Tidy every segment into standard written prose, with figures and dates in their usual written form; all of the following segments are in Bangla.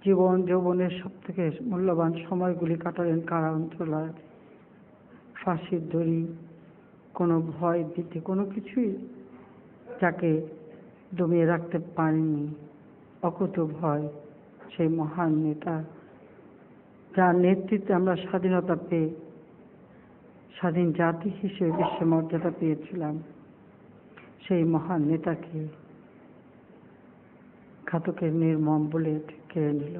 জীবন যৌবনের সব থেকে মূল্যবান সময়গুলি কাটালেন কারা অঞ্চলায়। ফাঁসির দড়ি, কোনো ভয় ভীতি কোনো কিছুই যাকে দমিয়ে রাখতে পারেনি। অকুত ভয় সেই মহান নেতা, যার নেতৃত্বে আমরা স্বাধীনতা পেয়ে স্বাধীন জাতি হিসেবে বিশ্বে মর্যাদা পেয়েছিলাম, সেই মহান নেতাকে ঘাতকের নির্মম বুলেট কেড়ে নিল।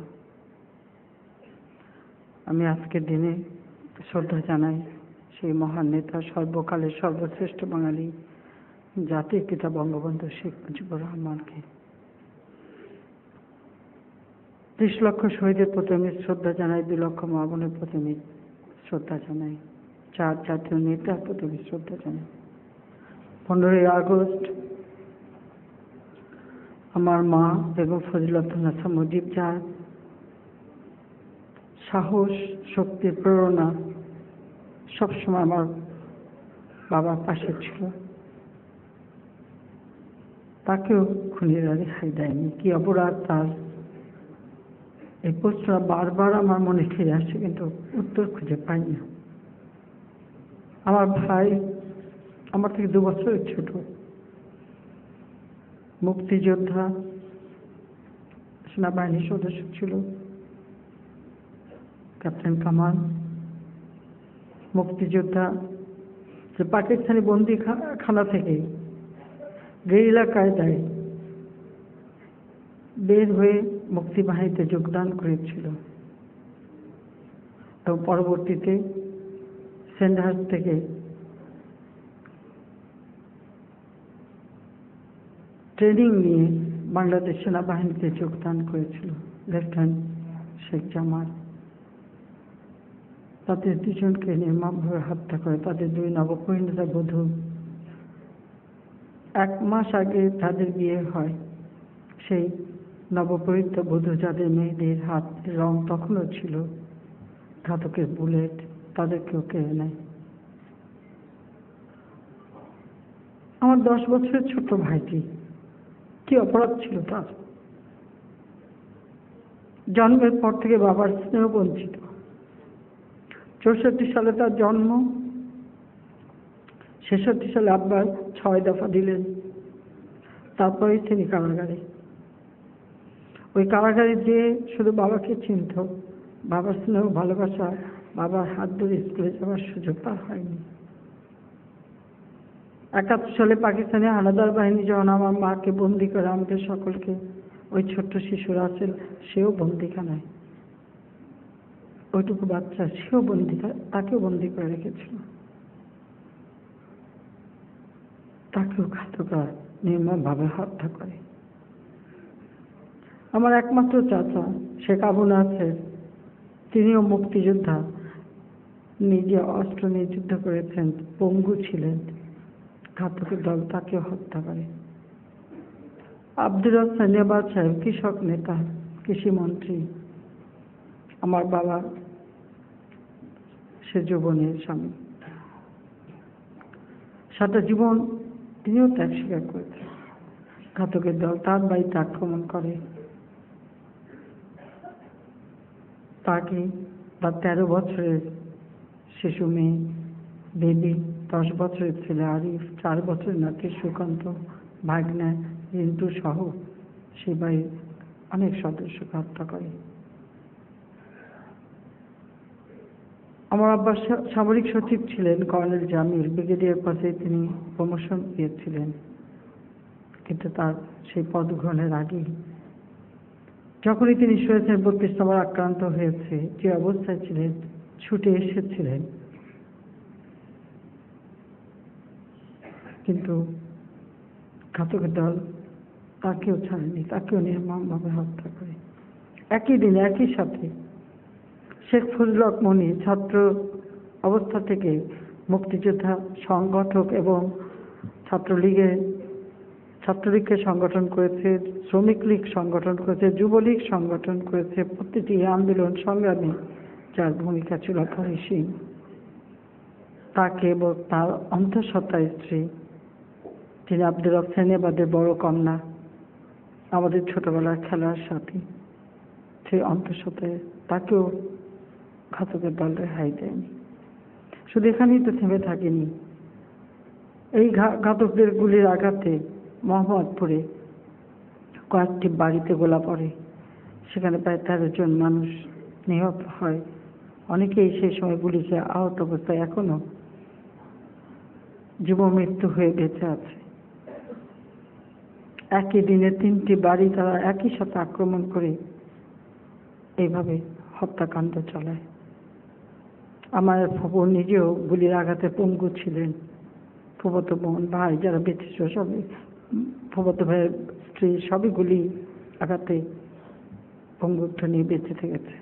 আমি আজকের দিনে শ্রদ্ধা জানাই সেই মহান নেতা, সর্বকালের সর্বশ্রেষ্ঠ বাঙালি জাতির পিতা বঙ্গবন্ধু শেখ মুজিবুর রহমানকে। 30 লক্ষ শহীদের প্রতি আমি শ্রদ্ধা জানাই, 2 লক্ষ মা বোনের প্রতি আমি শ্রদ্ধা জানাই, 4 জাতীয় নেতার প্রতি আমি শ্রদ্ধা জানাই। 15ই আগস্ট আমার মা বেগম ফজিলাতুন্নেছা মুজিব, যার সাহস শক্তি প্রেরণা সবসময় আমার বাবার পাশে ছিল, তাকেও খুনিরা রেহাই দেয়নি। কি অপরাধ তার, এই প্রশ্নটা বারবার আমার মনে ফিরে আসে, কিন্তু উত্তর খুঁজে পাই না। আমার ভাই আমার থেকে 2 বছরের ছোট, মুক্তিযোদ্ধা, সেনাবাহিনীর সদস্য ছিল, ক্যাপ্টেন কামাল। মুক্তিযোদ্ধা যে পাকিস্তানি বন্দিখানা থেকে গেরিলা কায়দায় বের হয়ে মুক্তিবাহিনীতে যোগদান করেছিল এবং পরবর্তীতে সেন্ডহার্স্ট থেকে ট্রেনিং নিয়ে বাংলাদেশ সেনাবাহিনীতে যোগদান করেছিল, লেফটেন্যান্ট শেখ জামাল। তাদের 2 জনকে নির্মমভাবে হত্যা করে, তাদের 2 নবপরিণত বধূ। 1 মাস আগে তাদের বিয়ে হয়। সেই নবপরিণত বধূ, যাদের মেয়েদের হাতের রং তখনও ছিল, ঘাতকের বুলেট তাদেরকেও কেড়ে নেয়। আমার 10 বছরের ছোট ভাইটি, কি অপরাধ ছিল তার? জন্মের পর থেকে বাবার স্নেহ বঞ্চিত। 64 সালে তার জন্ম, 66 সালে আব্বা 6 দফা দিলেন, তারপরেই তিনি কারাগারে। ওই কারাগারে যে শুধু বাবাকে চিনত, বাবার স্নেহ ভালোবাসা, বাবার হাত ধরে স্কুলে যাওয়ার সুযোগ তার হয়নি। 71 সালে পাকিস্তানি হানাদার বাহিনী যখন আমার মাকে বন্দি করে, আমাদের সকলকে, ওই ছোট্ট শিশু রাসেল, সেও বন্দিখানায়, ওইটুকু বাচ্চা, সেও তাকেও বন্দি করে রেখেছিল। তাকেও ঘাতকরা নির্মমভাবে হত্যা করে। আমার একমাত্র চাচা শেখ আবু নাসের, তিনিও মুক্তিযোদ্ধা, নিজে অস্ত্র নিয়ে যুদ্ধ করেছেন, পঙ্গু ছিলেন, ঘাতকের দল তাকেও হত্যা করে। আব্দুর রাজ্জাক নেবাজ সাহেব, কৃষক নেতা, কৃষিমন্ত্রী, আমার বাবা সে যৌবনের স্বামী, সারা জীবন তিনিও ত্যাগ স্বীকার করেছেন। ঘাতকের দল তার বাড়িতে আক্রমণ করে, তাকে তার 13 বছরের শিশু মেয়ে বেবি, 10 বছরের ছেলে আরিফ, 4 বছরের নাতি সুকান্ত, ভাগনা রিন্টু সহ সেই বাড়ির অনেক সদস্যকে হত্যা করে। আমার আব্বা সামরিক সচিব ছিলেন কর্নেল জামিল, ব্রিগেডিয়ার পদে তিনি প্রমোশন পেয়েছিলেন, কিন্তু তার সেই পদ গ্রহণের আগেই যখনই তিনি শুনেছেন 32 নম্বর আক্রান্ত হয়েছে, যে অবস্থায় ছিলেন, ছুটে এসেছিলেন, কিন্তু ঘাতকের দল তাকেও ছাড়েনি, তাকেও নির্মমভাবে হত্যা করে। একই দিনে একই সাথে শেখ ফজলুল হক মনি ছাত্র অবস্থা থেকে মুক্তিযোদ্ধা সংগঠক এবং ছাত্রলীগকে সংগঠন করেছে, শ্রমিক লীগ সংগঠন করেছে, যুবলীগ সংগঠন করেছে, প্রতিটি আন্দোলন সংগ্রামে যার ভূমিকা ছিল অপরিসীম। তাকে এবং তার অন্তঃসত্ত্বা স্ত্রী, তিনি আব্দুর রাজ্জাক নেবাদের বড় কন্যা, আমাদের ছোটবেলার খেলার সাথী, সেই অন্তঃসত্ত্বা তাকেও ঘাতকের দল রেহাই দেয়নি। শুধু এখানেই তো থেমে থাকেনি, এই ঘাতকদের গুলির আঘাতে মোহাম্মদপুরে কয়েকটি বাড়িতে গোলা পড়ে, সেখানে প্রায় 13 জন মানুষ নিহত হয়। অনেকেই সেই সময় গুলি খেয়ে আহত অবস্থায় এখনো জীবমৃত্যু হয়ে বেঁচে আছে। একই দিনে 3টি বাড়ি তারা একই সাথে আক্রমণ করে এইভাবে হত্যাকাণ্ড চালায়। আমার ফুফু নিজেও গুলির আঘাতে পঙ্গু ছিলেন। ফুফতো বোন, ভাই যারা বেঁচে ছিল সবই, ফুফতো ভাইয়ের স্ত্রী সবই গুলি আঘাতে পঙ্গুত্ব নিয়ে বেঁচে থেকেছে।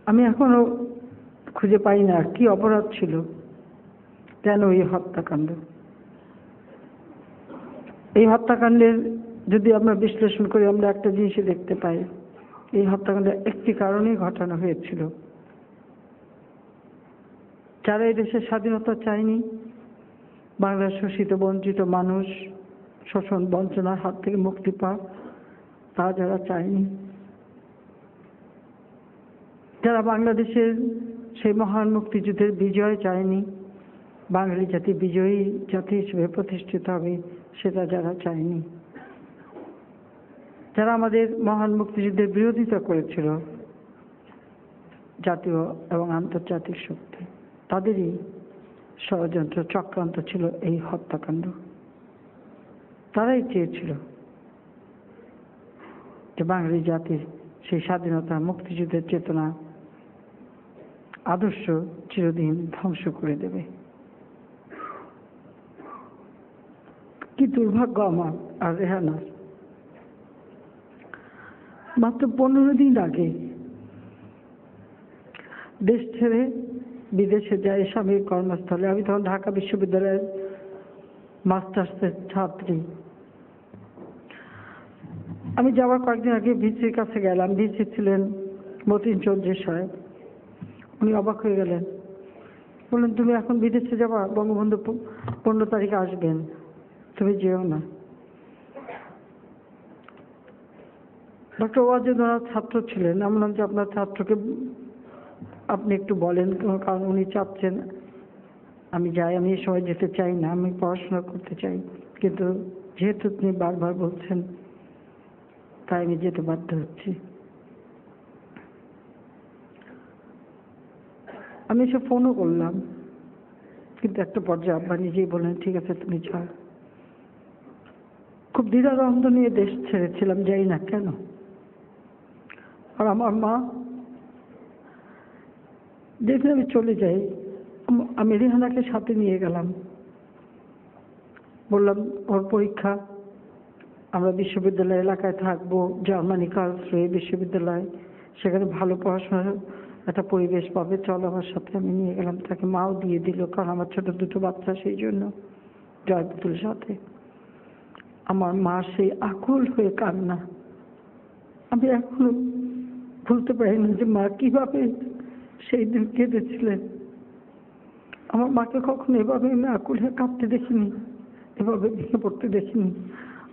আমি এখনো খুঁজে পাই না কি অপরাধ ছিল, কেন এই হত্যাকাণ্ড। এই হত্যাকাণ্ডের যদি আমরা বিশ্লেষণ করি, আমরা একটা জিনিসই দেখতে পাই, এই হত্যাকাণ্ডের একটি কারণেই ঘটানো হয়েছিল। যারা এই দেশের স্বাধীনতা চায়নি, বাংলার শোষিত বঞ্চিত মানুষ শোষণ বঞ্চনার হাত থেকে মুক্তি পাক, তা যারা চায়নি, যারা বাংলাদেশের সেই মহান মুক্তিযুদ্ধের বিজয় চায়নি, বাঙালি জাতি বিজয়ী জাতি হিসেবে প্রতিষ্ঠিত হবে, সেটা যারা চায়নি, যারা আমাদের মহান মুক্তিযুদ্ধের বিরোধিতা করেছিল, জাতীয় এবং আন্তর্জাতিক শক্তি, তাদেরই ষড়যন্ত্র চক্রান্ত ছিল এই হত্যাকাণ্ড। তারাই চেয়েছিল যে বাঙালি জাতির সেই স্বাধীনতা মুক্তিযুদ্ধের চেতনা আদর্শ চিরদিন ধ্বংস করে দেবে। কি দুর্ভাগ্য আমার আর রেহানার। মাত্র 15 দিন আগে দেশ ছেড়ে বিদেশে যায় স্বামীর কর্মস্থলে। আমি তখন ঢাকা বিশ্ববিদ্যালয়ের মাস্টার্সের ছাত্রী। আমি যাওয়ার কয়েকদিন আগে ভিসির কাছে গেলাম। ভিসি ছিলেন মতিন চৌধুরী সাহেব। উনি অবাক হয়ে গেলেন, বললেন, তুমি এখন বিদেশে যাবা? বঙ্গবন্ধু 15 তারিখে আসবেন, তুমি যেও না। ডক্টর ওয়াজেদ ওনার ছাত্র ছিলেন। আমি বললাম যে আপনার ছাত্রকে আপনি একটু বলেন, কারণ উনি চাচ্ছেন আমি যাই। আমি এই সময় যেতে চাই না, আমি পড়াশোনা করতে চাই, কিন্তু যেহেতু তিনি বারবার বলছেন তাই আমি যেতে বাধ্য হচ্ছি। আমি এসে ফোনও করলাম, কিন্তু একটা পর্যায়ে আব্বা নিজেই বললেন ঠিক আছে তুমি যাও। খুব দ্বিধাদ্বন্দ্ব নিয়ে দেশ ছেড়েছিলাম, যাই না কেন। আর আমার মা যেদিন আমি চলে যাই, আমি রেহানাকে সাথে নিয়ে গেলাম। বললাম ওর পরীক্ষা, আমরা বিশ্ববিদ্যালয় এলাকায় থাকবো, জার্মানি কার্লসরুহে বিশ্ববিদ্যালয়, সেখানে ভালো পড়াশোনার একটা পরিবেশ পাবে, চল আমার সাথে। আমি নিয়ে গেলাম তাকে, মাও দিয়ে দিল, কারণ আমার ছোট 2টো বাচ্চা, সেই জন্য জয়পুতুল সাথে। আমার মা সেই আকুল হয়ে কান্না, আমি এখনো ভুলতে পারি না যে মা কিভাবে সেই দিন কেঁদেছিলেন। আমার মাকে কখনো এভাবে আমি আকুল হয়ে কাঁদতে দেখিনি, এভাবে ভেঙে পড়তে দেখিনি।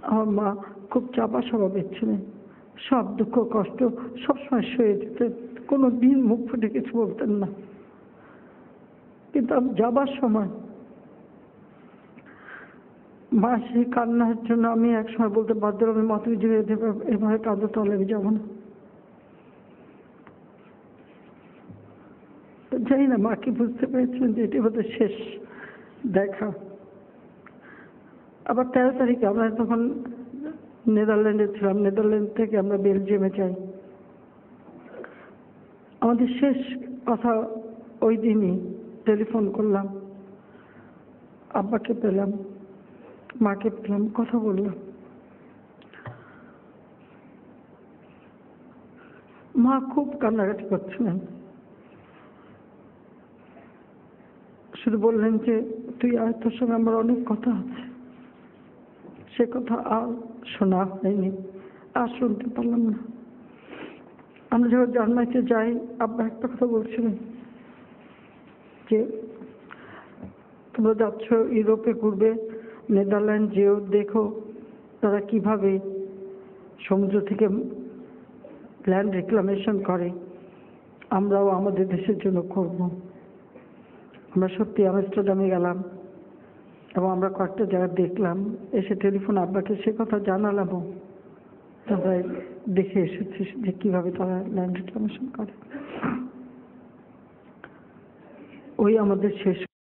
আমার মা খুব চাপা স্বভাবের ছিলেন, সব দুঃখ কষ্ট সবসময় সয়ে যেতেন, কোনো দিন মুখ ফুটে কিছু বলতেন না। কিন্তু আমি যাবার সময় মা সেই কান্নার জন্য আমি একসময় বলতে বাধ্য হলাম, মা তুমি যে এভাবে কাঁদো তাহলে আমি যাবো না। জানি না মা কি বুঝতে পেরেছিলেন যে এটি বোধহয় শেষ দেখা। আবার 13 তারিখে আমরা তখন নেদারল্যান্ডে ছিলাম, নেদারল্যান্ড থেকে আমরা বেলজিয়ামে যাই। আমাদের শেষ কথা ওই দিনই টেলিফোন করলাম, আব্বাকে পেলাম, মাকে পেলাম, কথা বললাম। মা খুব কান্নাকাটি করছিলেন, শুধু বললেন যে তুই আর, তোর সঙ্গে আমার অনেক কথা আছে। সে কথা আর শোনা হয়নি, আর শুনতে পারলাম না। আমরা যখন জার্মানিতে যাই, আব্বা একটা কথা বলছিলেন যে তোমরা যাচ্ছ ইউরোপে ঘুরবে, নেদারল্যান্ড যেও, দেখো তারা কিভাবে সমুদ্র থেকে ল্যান্ড রিক্লামেশন করে, আমরাও আমাদের দেশের জন্য করব। আমরা সত্যি আমস্টারডামে গেলাম এবং আমরা কয়েকটা জায়গা দেখলাম, এসে টেলিফোন আব্বাকে সে কথা জানালামও। আমরা দেখে এসেছি যে কীভাবে তারা ল্যান্ড রিক্লামেশন করে। ওই আমাদের শেষ